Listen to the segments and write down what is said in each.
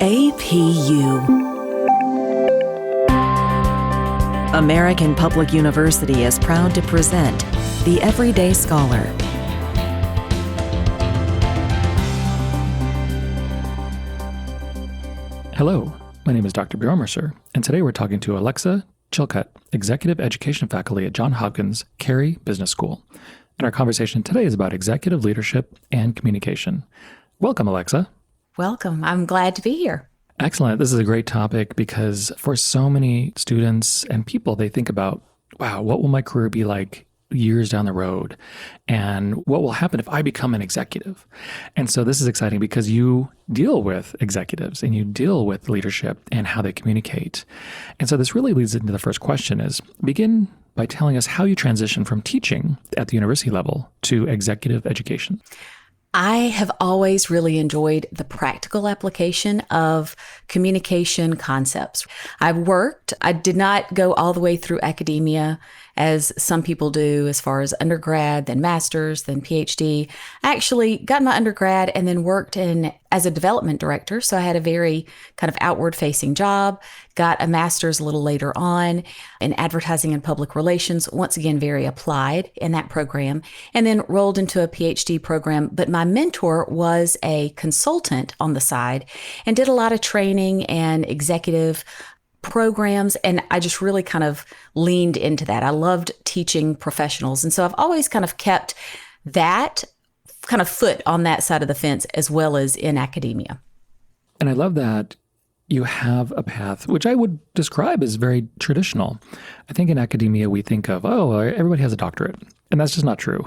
APU. American Public University is proud to present The Everyday Scholar. Hello, my name is Dr. Bjorn Mercer, and today we're talking to Alexa Chilcutt, Executive Education Faculty at Johns Hopkins Carey Business School. And our conversation today is about executive leadership and communication. Welcome, Alexa. Welcome. I'm glad to be here. Excellent. This is a great topic because for so many students and people, they think about, wow, what will my career be like years down the road? And what will happen if I become an executive? And so this is exciting because you deal with executives and you deal with leadership and how they communicate. And so this really leads into the first question is, begin by telling us how you transition from teaching at the university level to executive education. I have always really enjoyed the practical application of communication concepts. I did not go all the way through academia as some people do as far as undergrad, then master's, then PhD. I actually got my undergrad and then worked as a development director. So I had a very kind of outward facing job, got a master's a little later on in advertising and public relations, once again, very applied in that program, and then rolled into a PhD program. But my mentor was a consultant on the side and did a lot of training and executive programs. And I just really kind of leaned into that. I loved teaching professionals. And so I've always kind of kept that kind of foot on that side of the fence as well as in academia. And I love that you have a path, which I would describe as very traditional. I think in academia, we think of, everybody has a doctorate. And that's just not true.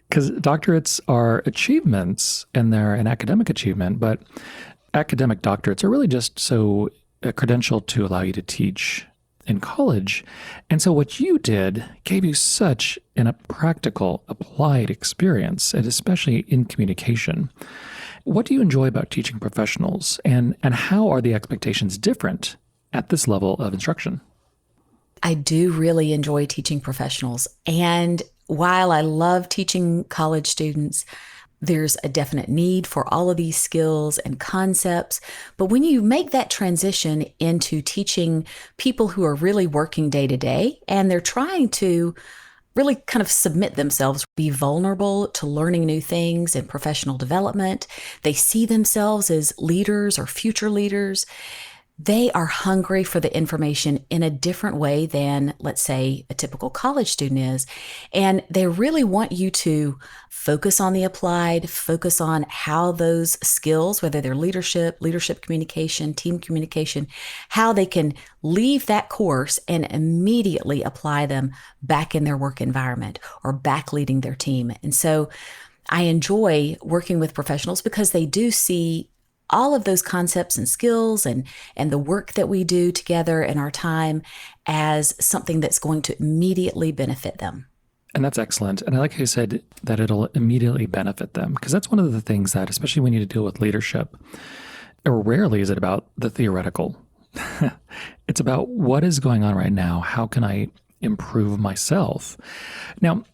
Because doctorates are achievements and they're an academic achievement, but academic doctorates are really just a credential to allow you to teach in college. And so what you did gave you such a practical, applied experience, and especially in communication. What do you enjoy about teaching professionals, and how are the expectations different at this level of instruction? I do really enjoy teaching professionals. And while I love teaching college students, there's a definite need for all of these skills and concepts. But when you make that transition into teaching people who are really working day to day, and they're trying to really kind of submit themselves, be vulnerable to learning new things and professional development, they see themselves as leaders or future leaders. They are hungry for the information in a different way than, let's say, a typical college student is. And they really want you to focus on the applied, focus on how those skills, whether they're leadership communication, team communication, how they can leave that course and immediately apply them back in their work environment or back leading their team. And so I enjoy working with professionals because they do see all of those concepts and skills and the work that we do together in our time as something that's going to immediately benefit them. And that's excellent. And I like how you said that it'll immediately benefit them, because that's one of the things that, especially when you deal with leadership, or rarely is it about the theoretical. It's about what is going on right now. How can I improve myself? Now,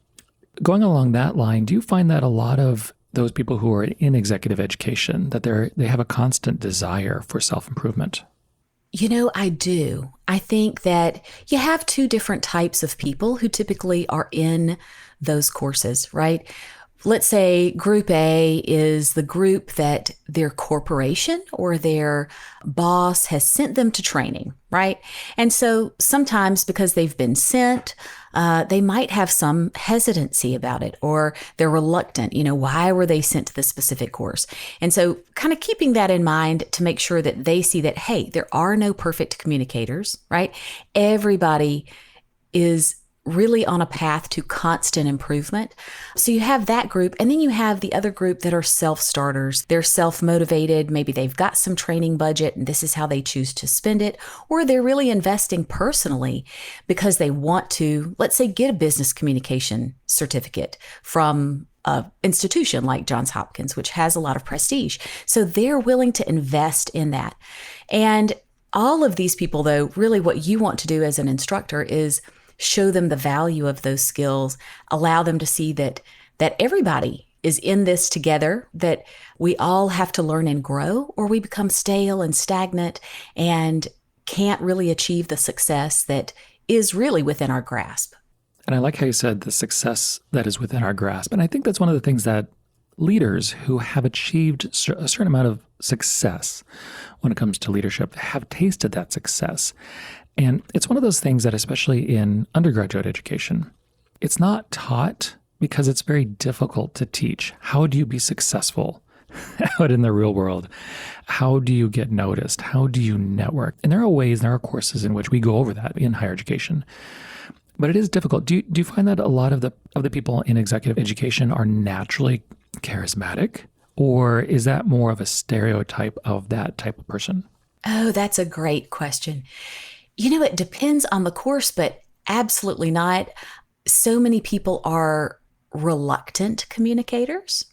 going along that line, do you find that a lot of those people who are in executive education, that they have a constant desire for self-improvement? I do. I think that you have two different types of people who typically are in those courses, right? Let's say group A is the group that their corporation or their boss has sent them to training, right? And so sometimes because they've been sent, they might have some hesitancy about it, or they're reluctant. Why were they sent to this specific course? And so kind of keeping that in mind to make sure that they see that, hey, there are no perfect communicators, right? Everybody is really on a path to constant improvement. So you have that group, and then you have the other group that are self-starters. They're self-motivated. Maybe they've got some training budget and this is how they choose to spend it, or they're really investing personally because they want to, let's say, get a business communication certificate from an institution like Johns Hopkins, which has a lot of prestige. So they're willing to invest in that. And all of these people, though, really what you want to do as an instructor is show them the value of those skills, allow them to see that everybody is in this together, that we all have to learn and grow, or we become stale and stagnant and can't really achieve the success that is really within our grasp. And I like how you said the success that is within our grasp. And I think that's one of the things that leaders who have achieved a certain amount of success when it comes to leadership have tasted that success. And it's one of those things that, especially in undergraduate education, it's not taught because it's very difficult to teach. How do you be successful out in the real world? How do you get noticed? How do you network? And there are courses in which we go over that in higher education. But it is difficult. Do you find that a lot of the people in executive education are naturally charismatic? Or is that more of a stereotype of that type of person? Oh, that's a great question. It depends on the course, but absolutely not. So many people are reluctant communicators.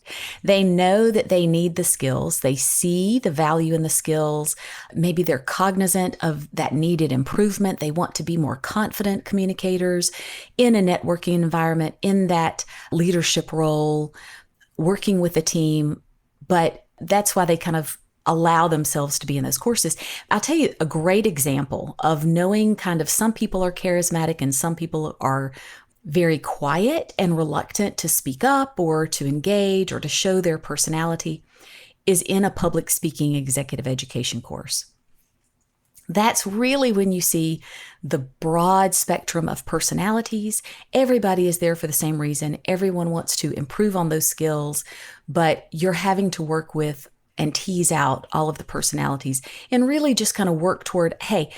They know that they need the skills. They see the value in the skills. Maybe they're cognizant of that needed improvement. They want to be more confident communicators in a networking environment, in that leadership role, working with a team. But that's why they kind of allow themselves to be in those courses. I'll tell you a great example of knowing kind of some people are charismatic and some people are very quiet and reluctant to speak up or to engage or to show their personality is in a public speaking executive education course. That's really when you see the broad spectrum of personalities. Everybody is there for the same reason. Everyone wants to improve on those skills, but you're having to work with and tease out all of the personalities and really just kind of work toward, hey,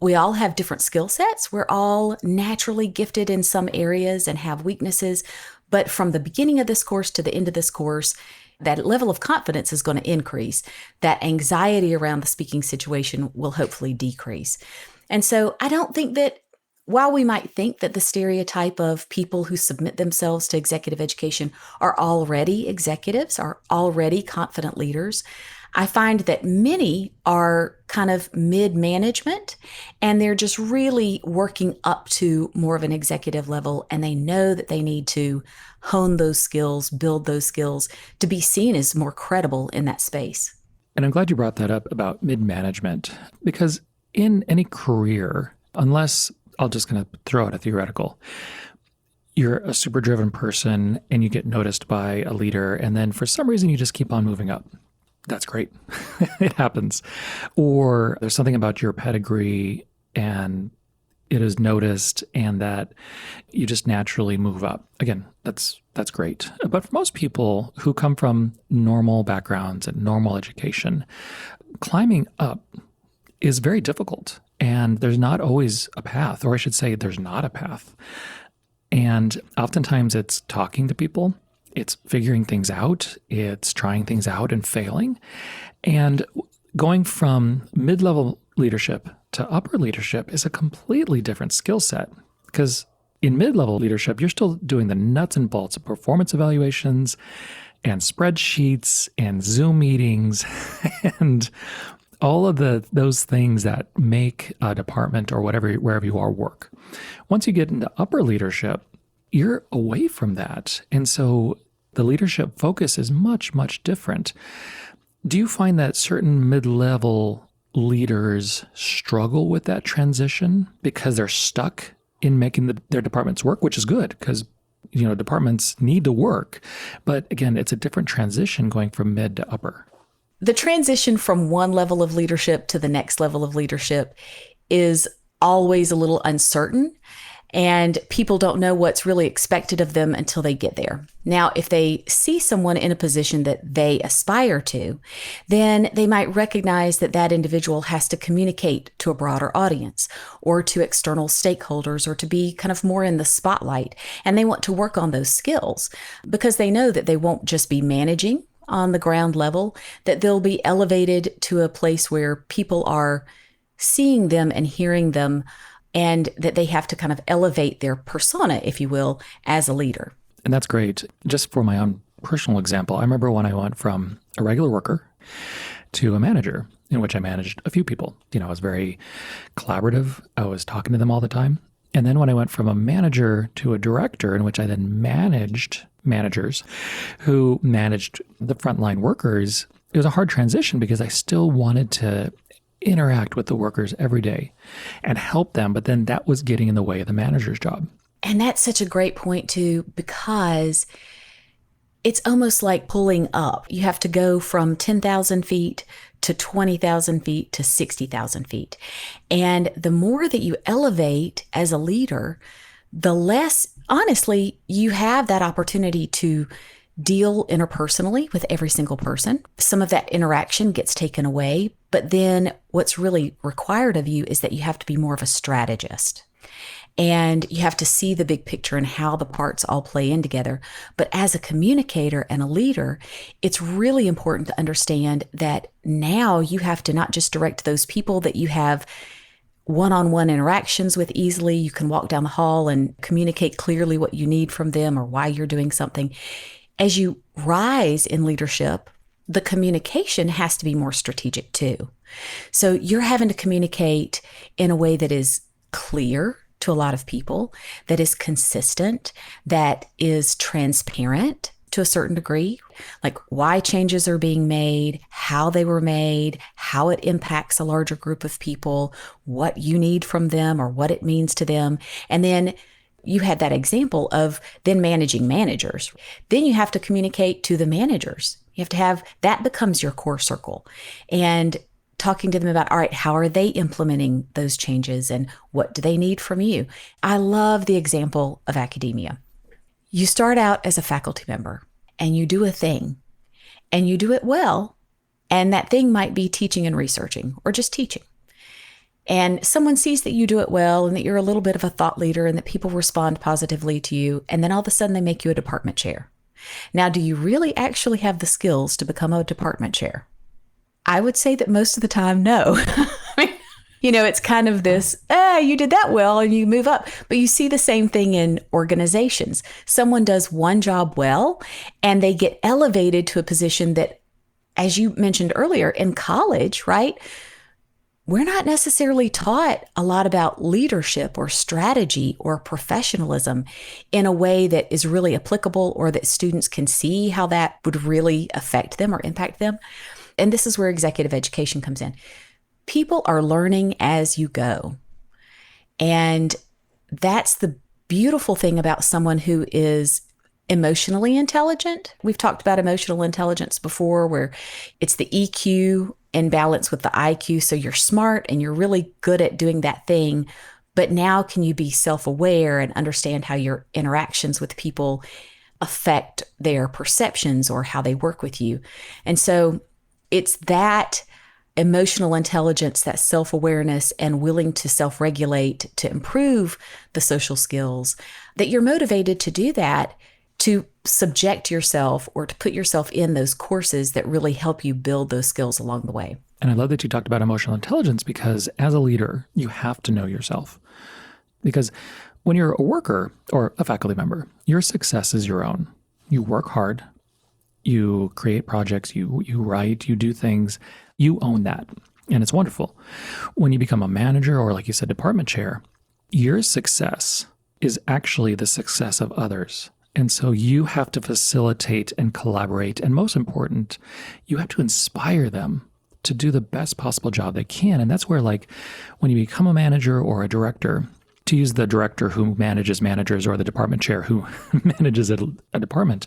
we all have different skill sets. We're all naturally gifted in some areas and have weaknesses. But from the beginning of this course to the end of this course, that level of confidence is going to increase. That anxiety around the speaking situation will hopefully decrease. And so I don't think that, while we might think that the stereotype of people who submit themselves to executive education are already executives, are already confident leaders, I find that many are kind of mid-management and they're just really working up to more of an executive level, and they know that they need to hone those skills, build those skills to be seen as more credible in that space. And I'm glad you brought that up about mid-management, because in any career, unless I'll just kind of throw out a theoretical, you're a super driven person and you get noticed by a leader, and then for some reason you just keep on moving up. That's great. It happens. Or there's something about your pedigree and it is noticed and that you just naturally move up. Again, that's great. But for most people who come from normal backgrounds and normal education, climbing up is very difficult. And there's not always a path, or I should say there's not a path. And oftentimes it's talking to people. It's figuring things out. It's trying things out and failing. And going from mid-level leadership to upper leadership is a completely different skill set. Because in mid-level leadership, you're still doing the nuts and bolts of performance evaluations and spreadsheets and Zoom meetings and all of those things that make a department or wherever you are work. Once you get into upper leadership, you're away from that. And so the leadership focus is much, much different. Do you find that certain mid-level leaders struggle with that transition because they're stuck in making their departments work, which is good because departments need to work. But again, it's a different transition going from mid to upper. The transition from one level of leadership to the next level of leadership is always a little uncertain, and people don't know what's really expected of them until they get there. Now, if they see someone in a position that they aspire to, then they might recognize that that individual has to communicate to a broader audience or to external stakeholders or to be kind of more in the spotlight. And they want to work on those skills because they know that they won't just be managing on the ground level, that they'll be elevated to a place where people are seeing them and hearing them, and that they have to kind of elevate their persona, if you will, as a leader. And that's great. Just for my own personal example, I remember when I went from a regular worker to a manager, in which I managed a few people. I was very collaborative. I was talking to them all the time. And then when I went from a manager to a director, in which I then managed managers who managed the frontline workers, it was a hard transition because I still wanted to interact with the workers every day and help them. But then that was getting in the way of the manager's job. And that's such a great point too, because it's almost like pulling up. You have to go from 10,000 feet to 20,000 feet to 60,000 feet. And the more that you elevate as a leader, the less, honestly, you have that opportunity to deal interpersonally with every single person. Some of that interaction gets taken away, but then what's really required of you is that you have to be more of a strategist. And you have to see the big picture and how the parts all play in together. But as a communicator and a leader, it's really important to understand that now you have to not just direct those people that you have one-on-one interactions with easily. You can walk down the hall and communicate clearly what you need from them or why you're doing something. As you rise in leadership, the communication has to be more strategic too. So you're having to communicate in a way that is clear to a lot of people, that is consistent, that is transparent to a certain degree, like why changes are being made, how they were made, how it impacts a larger group of people, what you need from them or what it means to them. And then you had that example of then managing managers. Then you have to communicate to the managers. You have to have, that becomes your core circle. And talking to them about, all right, how are they implementing those changes and what do they need from you? I love the example of academia. You start out as a faculty member and you do a thing and you do it well. And that thing might be teaching and researching or just teaching. And someone sees that you do it well and that you're a little bit of a thought leader and that people respond positively to you. And then all of a sudden they make you a department chair. Now, do you really actually have the skills to become a department chair? I would say that most of the time, no. It's kind of this, you did that well and you move up. But you see the same thing in organizations. Someone does one job well and they get elevated to a position that, as you mentioned earlier, in college, right? We're not necessarily taught a lot about leadership or strategy or professionalism in a way that is really applicable or that students can see how that would really affect them or impact them. And this is where executive education comes in. People are learning as you go. And that's the beautiful thing about someone who is emotionally intelligent. We've talked about emotional intelligence before, where it's the EQ in balance with the IQ. So you're smart and you're really good at doing that thing. But now can you be self-aware and understand how your interactions with people affect their perceptions or how they work with you? And so it's that emotional intelligence, that self-awareness and willing to self-regulate to improve the social skills that you're motivated to do that, to subject yourself or to put yourself in those courses that really help you build those skills along the way. And I love that you talked about emotional intelligence because as a leader, you have to know yourself. Because when you're a worker or a faculty member, your success is your own. You work hard. You create projects, you write, you do things, you own that. And it's wonderful. When you become a manager or, like you said, department chair, your success is actually the success of others. And so you have to facilitate and collaborate. And most important, you have to inspire them to do the best possible job they can. And that's where, like, when you become a manager or a director, to use the director who manages managers or the department chair who manages a department,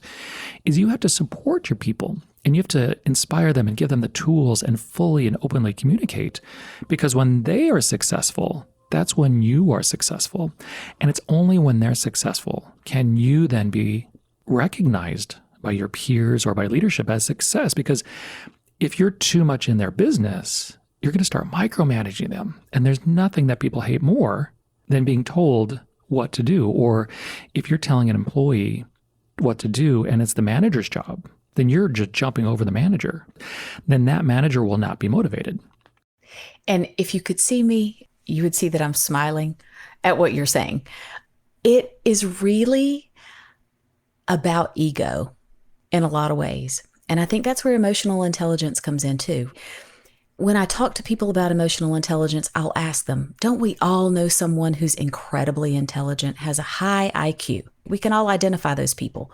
is you have to support your people and you have to inspire them and give them the tools and fully and openly communicate. Because when they are successful, that's when you are successful. And it's only when they're successful can you then be recognized by your peers or by leadership as success. Because if you're too much in their business, you're going to start micromanaging them. And there's nothing that people hate more than being told what to do. Or if you're telling an employee what to do and it's the manager's job, then you're just jumping over the manager. Then that manager will not be motivated. And if you could see me, you would see that I'm smiling at what you're saying. It is really about ego in a lot of ways. And I think that's where emotional intelligence comes in too. When I talk to people about emotional intelligence, I'll ask them, don't we all know someone who's incredibly intelligent, has a high IQ? We can all identify those people,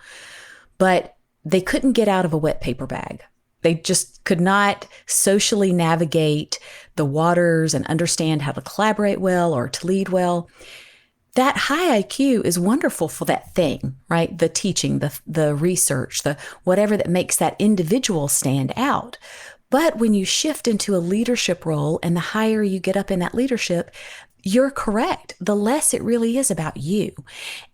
but they couldn't get out of a wet paper bag. They just could not socially navigate the waters and understand how to collaborate well or to lead well. That high IQ is wonderful for that thing, right? The teaching, the research, the whatever that makes that individual stand out. But when you shift into a leadership role and the higher you get up in that leadership, you're correct. The less it really is about you.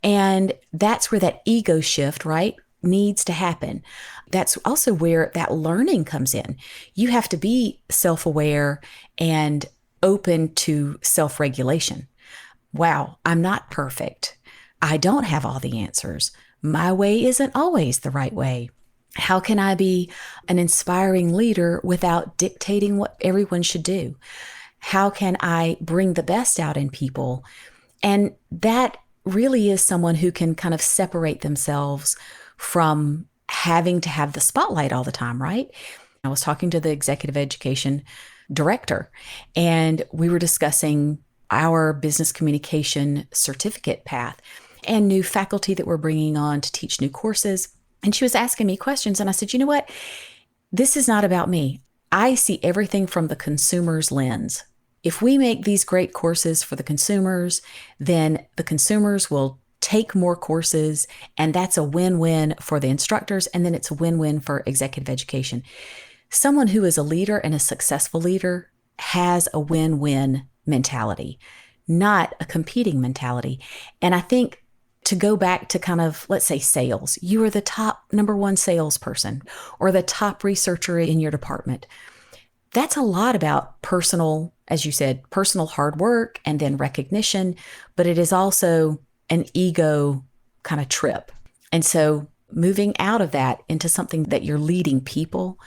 And that's where that ego shift, right, needs to happen. That's also where that learning comes in. You have to be self-aware and open to self-regulation. Wow, I'm not perfect. I don't have all the answers. My way isn't always the right way. How can I be an inspiring leader without dictating what everyone should do? How can I bring the best out in people? And that really is someone who can kind of separate themselves from having to have the spotlight all the time, right? I was talking to the executive education director, and we were discussing our business communication certificate path and new faculty that we're bringing on to teach new courses. And she was asking me questions. And I said, you know what? This is not about me. I see everything from the consumer's lens. If we make these great courses for the consumers, then the consumers will take more courses, and that's a win-win for the instructors, and then it's a win-win for executive education. Someone who is a leader and a successful leader has a win-win mentality, not a competing mentality. And I think to go back to kind of, let's say, sales, you are the top number one salesperson or the top researcher in your department. That's a lot about personal, as you said, personal hard work and then recognition, but it is also an ego kind of trip. And so moving out of that into something that you're leading people,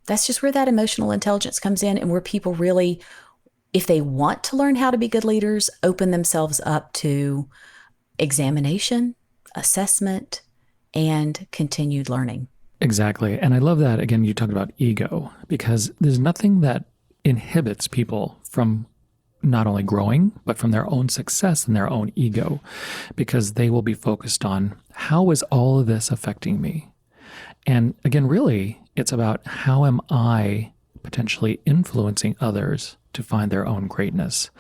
that's just where that emotional intelligence comes in, and where people really, if they want to learn how to be good leaders, open themselves up to examination, assessment, and continued learning. Exactly. And I love that, again, you talked about ego, because there's nothing that inhibits people from not only growing, but from their own success and their own ego, because they will be focused on, how is all of this affecting me? And again, really, it's about, how am I potentially influencing others to find their own greatness?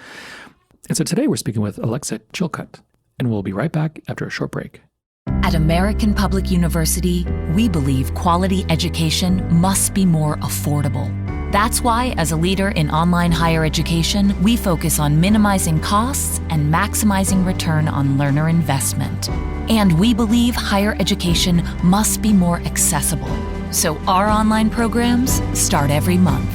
And so today we're speaking with Alexa Chilcutt, and we'll be right back after a short break. At American Public University, we believe quality education must be more affordable. That's why, as a leader in online higher education, we focus on minimizing costs and maximizing return on learner investment. And we believe higher education must be more accessible. So our online programs start every month.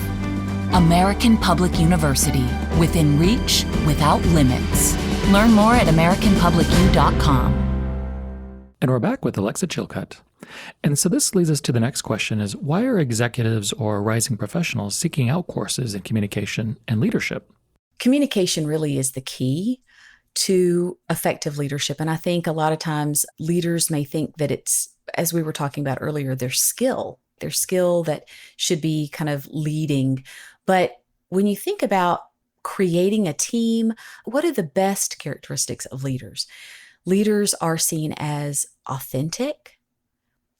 American Public University, within reach, without limits. Learn more at AmericanPublicU.com. And we're back with Alexa Chilcutt. And so this leads us to the next question is, why are executives or rising professionals seeking out courses in communication and leadership? Communication really is the key to effective leadership. And I think a lot of times leaders may think that it's, as we were talking about earlier, their skill that should be kind of leading. But when you think about creating a team, what are the best characteristics of leaders? Leaders are seen as authentic.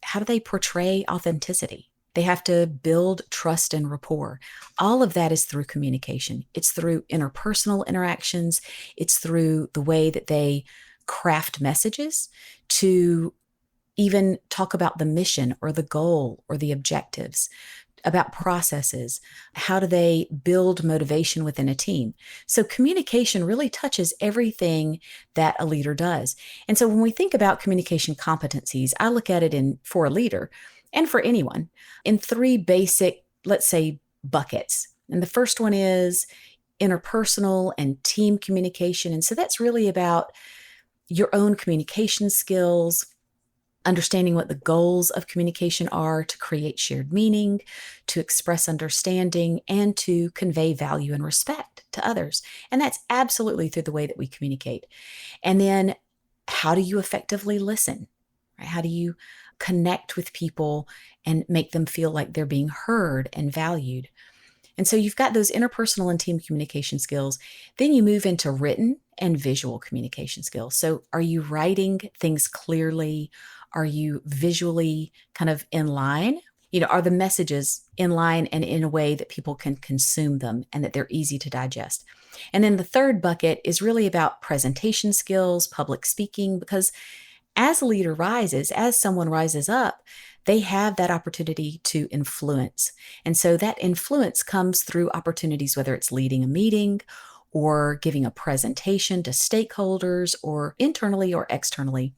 How do they portray authenticity? They have to build trust and rapport. All of that is through communication. It's through interpersonal interactions. It's through the way that they craft messages to even talk about the mission or the goal or the objectives, about processes. How do they build motivation within a team? So communication really touches everything that a leader does. And so when we think about communication competencies, I look at it for a leader and for anyone in three basic, let's say, buckets. And the first one is interpersonal and team communication. And so that's really about your own communication skills, understanding what the goals of communication are to create shared meaning, to express understanding, and to convey value and respect to others. And that's absolutely through the way that we communicate. And then how do you effectively listen? Right? How do you connect with people and make them feel like they're being heard and valued? And so you've got those interpersonal and team communication skills. Then you move into written and visual communication skills. So are you writing things clearly? Are you visually kind of in line? Are the messages in line and in a way that people can consume them and that they're easy to digest? And then the third bucket is really about presentation skills, public speaking, because as a leader rises, as someone rises up, they have that opportunity to influence. And so that influence comes through opportunities, whether it's leading a meeting or giving a presentation to stakeholders or internally or externally.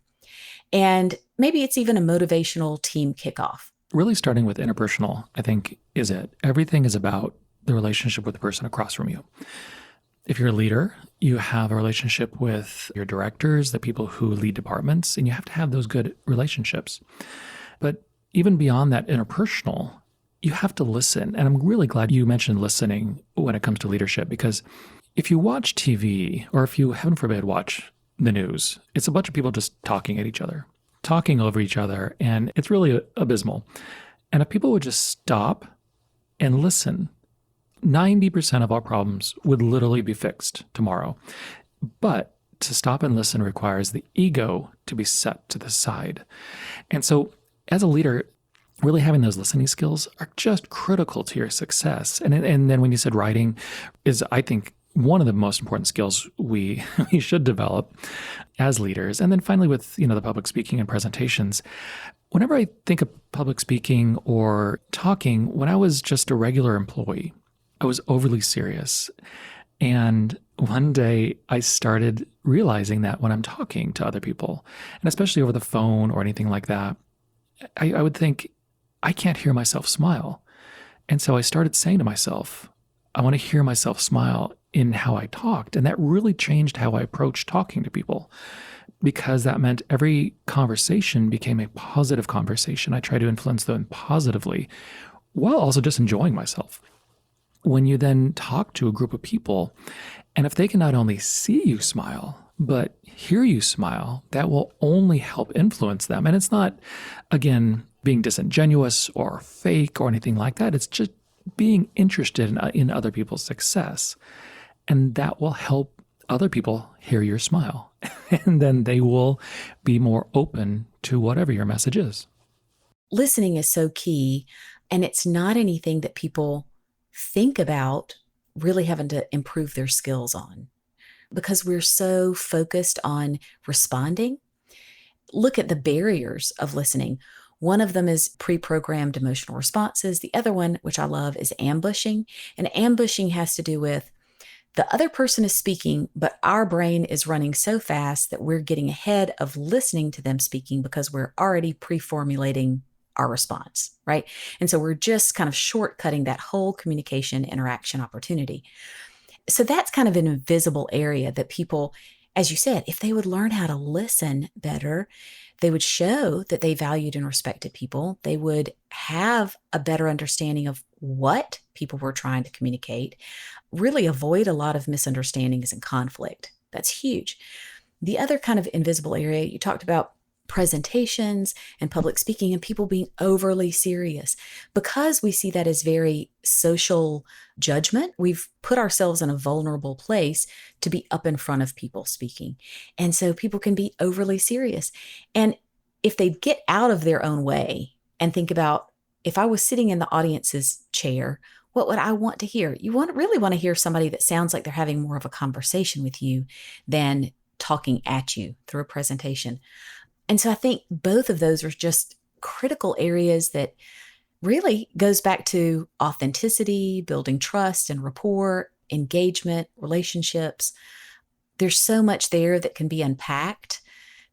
And maybe it's even a motivational team kickoff. Really starting with interpersonal, I think, is it. Everything is about the relationship with the person across from you. If you're a leader, you have a relationship with your directors, the people who lead departments, and you have to have those good relationships. But even beyond that interpersonal, you have to listen. And I'm really glad you mentioned listening when it comes to leadership, because if you watch TV, or if you, heaven forbid, watch the news, it's a bunch of people just talking at each other, talking over each other, and it's really abysmal. And if people would just stop and listen, 90% of our problems would literally be fixed tomorrow. But to stop and listen requires the ego to be set to the side. And so as a leader, really having those listening skills are just critical to your success. And then when you said writing is, I think, one of the most important skills we should develop as leaders. And then finally with, the public speaking and presentations, whenever I think of public speaking or talking, when I was just a regular employee, I was overly serious. And one day I started realizing that when I'm talking to other people, and especially over the phone or anything like that, I would think, I can't hear myself smile. And so I started saying to myself, I want to hear myself smile in how I talked. And that really changed how I approached talking to people, because that meant every conversation became a positive conversation. I tried to influence them positively while also just enjoying myself. When you then talk to a group of people, and if they can not only see you smile, but hear you smile, that will only help influence them. And it's not, again, being disingenuous or fake or anything like that. It's just being interested in other people's success. And that will help other people hear your smile. And then they will be more open to whatever your message is. Listening is so key. And it's not anything that people think about really having to improve their skills on, because we're so focused on responding. Look at the barriers of listening. One of them is pre-programmed emotional responses. The other one, which I love, is ambushing. And ambushing has to do with the other person is speaking, but our brain is running so fast that we're getting ahead of listening to them speaking because we're already pre-formulating our response, right? And so we're just kind of shortcutting that whole communication interaction opportunity. So that's kind of an invisible area that people, as you said, if they would learn how to listen better, they would show that they valued and respected people. They would have a better understanding of what people were trying to communicate, really avoid a lot of misunderstandings and conflict. That's huge. The other kind of invisible area, you talked about presentations and public speaking and people being overly serious. Because we see that as very social judgment, we've put ourselves in a vulnerable place to be up in front of people speaking. And so people can be overly serious. And if they get out of their own way and think about, if I was sitting in the audience's chair, what would I want to hear? You really want to hear somebody that sounds like they're having more of a conversation with you than talking at you through a presentation. And so I think both of those are just critical areas that really goes back to authenticity, building trust and rapport, engagement, relationships. There's so much there that can be unpacked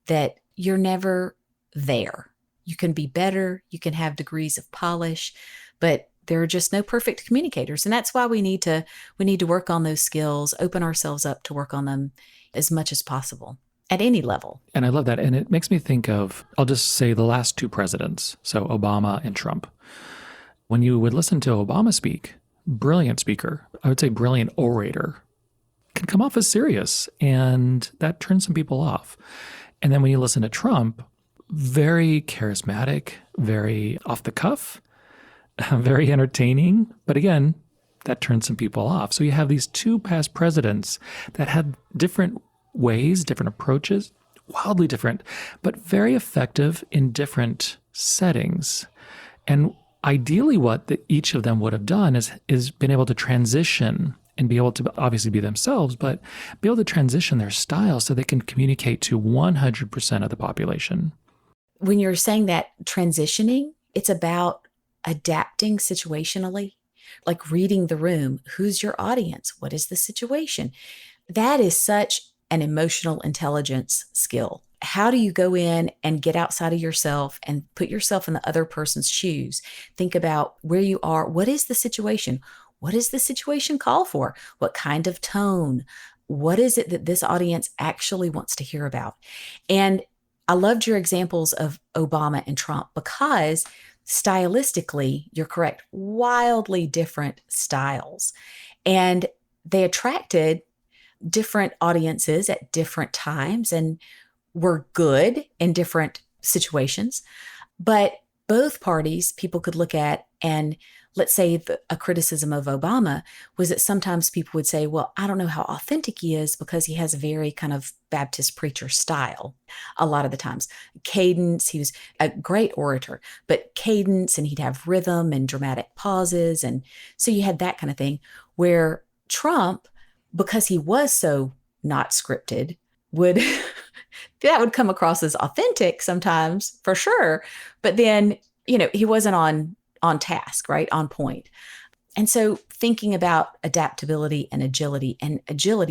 that you're never there. You can be better, you can have degrees of polish, but there are just no perfect communicators. And that's why we need to work on those skills, open ourselves up to work on them as much as possible at any level. And I love that. And it makes me think of, I'll just say the last two presidents, so Obama and Trump. When you would listen to Obama speak, brilliant speaker, I would say brilliant orator, can come off as serious, and that turns some people off. And then when you listen to Trump, very charismatic, very off the cuff, very entertaining. But again, that turned some people off. So you have these two past presidents that had different ways, different approaches, wildly different, but very effective in different settings. And ideally what each of them would have done is been able to transition and be able to obviously be themselves, but be able to transition their style so they can communicate to 100% of the population. When you're saying that transitioning, it's about adapting situationally, like reading the room. Who's your audience? What is the situation? That is such an emotional intelligence skill. How do you go in and get outside of yourself and put yourself in the other person's shoes? Think about where you are. What is the situation? What does the situation call for? What kind of tone? What is it that this audience actually wants to hear about? And I loved your examples of Obama and Trump because stylistically, you're correct, wildly different styles. And they attracted different audiences at different times and were good in different situations. But both parties, people could look at, and let's say a criticism of Obama was that sometimes people would say, well, I don't know how authentic he is because he has a very kind of Baptist preacher style a lot of the times. Cadence, he was a great orator, but cadence, and he'd have rhythm and dramatic pauses. And so you had that kind of thing where Trump, because he was so not scripted, would that would come across as authentic sometimes, for sure. But then, he wasn't on task, right? On point. And so thinking about adaptability and agility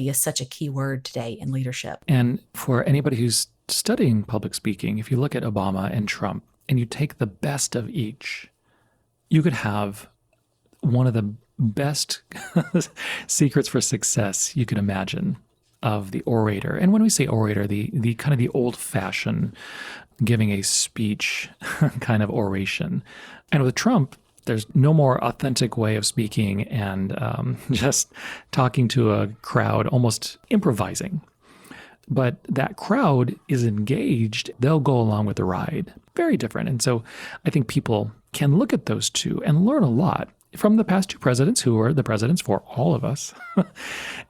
is such a key word today in leadership. And for anybody who's studying public speaking, if you look at Obama and Trump and you take the best of each, you could have one of the best secrets for success you could imagine of the orator. And when we say orator, the kind of the old-fashioned giving a speech kind of oration. And with Trump, there's no more authentic way of speaking and just talking to a crowd, almost improvising. But that crowd is engaged. They'll go along with the ride. Very different. And so I think people can look at those two and learn a lot from the past two presidents, who are the presidents for all of us,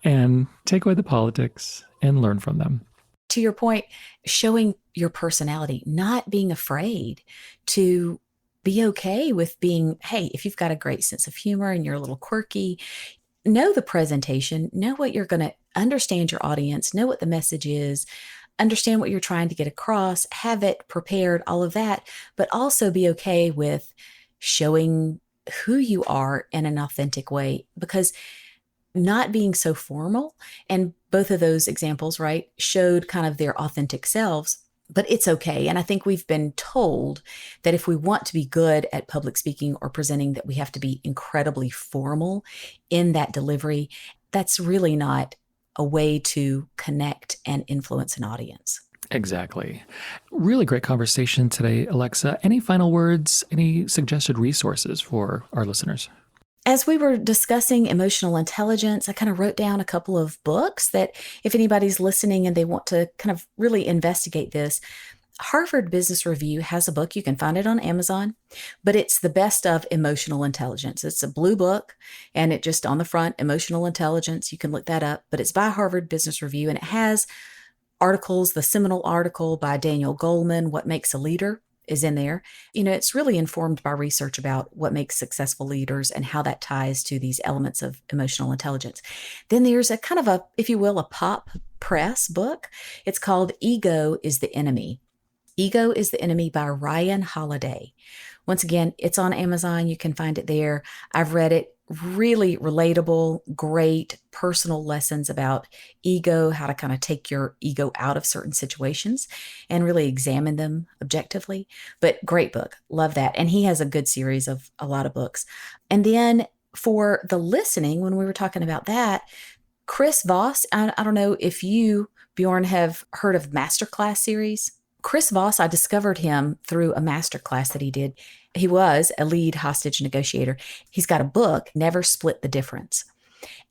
and take away the politics and learn from them. To your point, showing your personality, not being afraid to be okay with being, hey, if you've got a great sense of humor and you're a little quirky, know the presentation, know what you're going to understand your audience, know what the message is, understand what you're trying to get across, have it prepared, all of that, but also be okay with showing who you are in an authentic way, because not being so formal, and both of those examples, right, showed kind of their authentic selves, but it's okay. And I think we've been told that if we want to be good at public speaking or presenting, that we have to be incredibly formal in that delivery. That's really not a way to connect and influence an audience. Exactly. Really great conversation today, Alexa. Any final words, any suggested resources for our listeners? As we were discussing emotional intelligence, I kind of wrote down a couple of books that if anybody's listening and they want to kind of really investigate this, Harvard Business Review has a book. You can find it on Amazon, but it's the best of emotional intelligence. It's a blue book, and it just on the front, emotional intelligence. You can look that up, but it's by Harvard Business Review, and it has articles. The seminal article by Daniel Goleman, What Makes a Leader, is in there. It's really informed by research about what makes successful leaders and how that ties to these elements of emotional intelligence. Then there's a kind of a, if you will, a pop press book. It's called Ego is the Enemy. Ego is the Enemy by Ryan Holiday. Once again, it's on Amazon. You can find it there. I've read it. Really relatable, great personal lessons about ego, how to kind of take your ego out of certain situations and really examine them objectively. But great book. Love that. And he has a good series of a lot of books. And then for the listening, when we were talking about that, Chris Voss, I don't know if you, Bjorn, have heard of Masterclass series. Chris Voss, I discovered him through a masterclass that he did. He was a lead hostage negotiator. He's got a book, Never Split the Difference.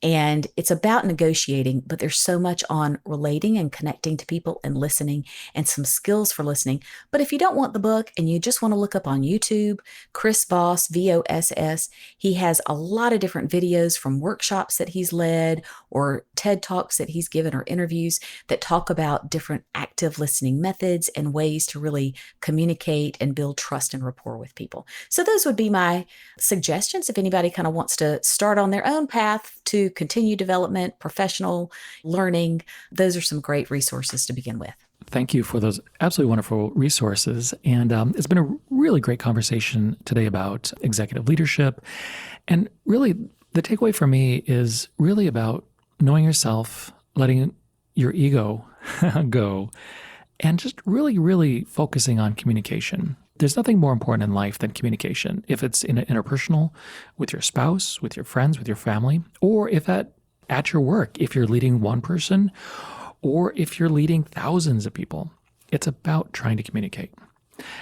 And it's about negotiating, but there's so much on relating and connecting to people and listening and some skills for listening. But if you don't want the book and you just want to look up on YouTube, Chris Voss, VOSS, he has a lot of different videos from workshops that he's led or TED Talks that he's given or interviews that talk about different active listening methods and ways to really communicate and build trust and rapport with people. So those would be my suggestions if anybody kind of wants to start on their own path to continue development, professional learning. Those are some great resources to begin with. Thank you for those absolutely wonderful resources. And it's been a really great conversation today about executive leadership. And really, the takeaway for me is really about knowing yourself, letting your ego go, and just really, really focusing on communication. There's nothing more important in life than communication. If it's interpersonal, with your spouse, with your friends, with your family, or if at your work, if you're leading one person, or if you're leading thousands of people, it's about trying to communicate.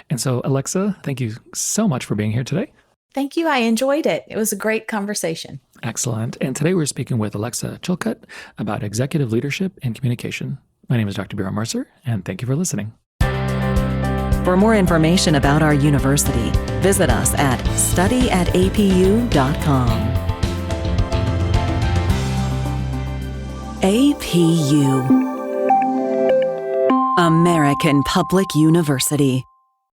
And so, Alexa, thank you so much for being here today. Thank you. I enjoyed it. It was a great conversation. Excellent. And today we're speaking with Alexa Chilcutt about executive leadership and communication. My name is Dr. Bjorn Mercer, and thank you for listening. For more information about our university, visit us at studyatapu.com. APU, American Public University.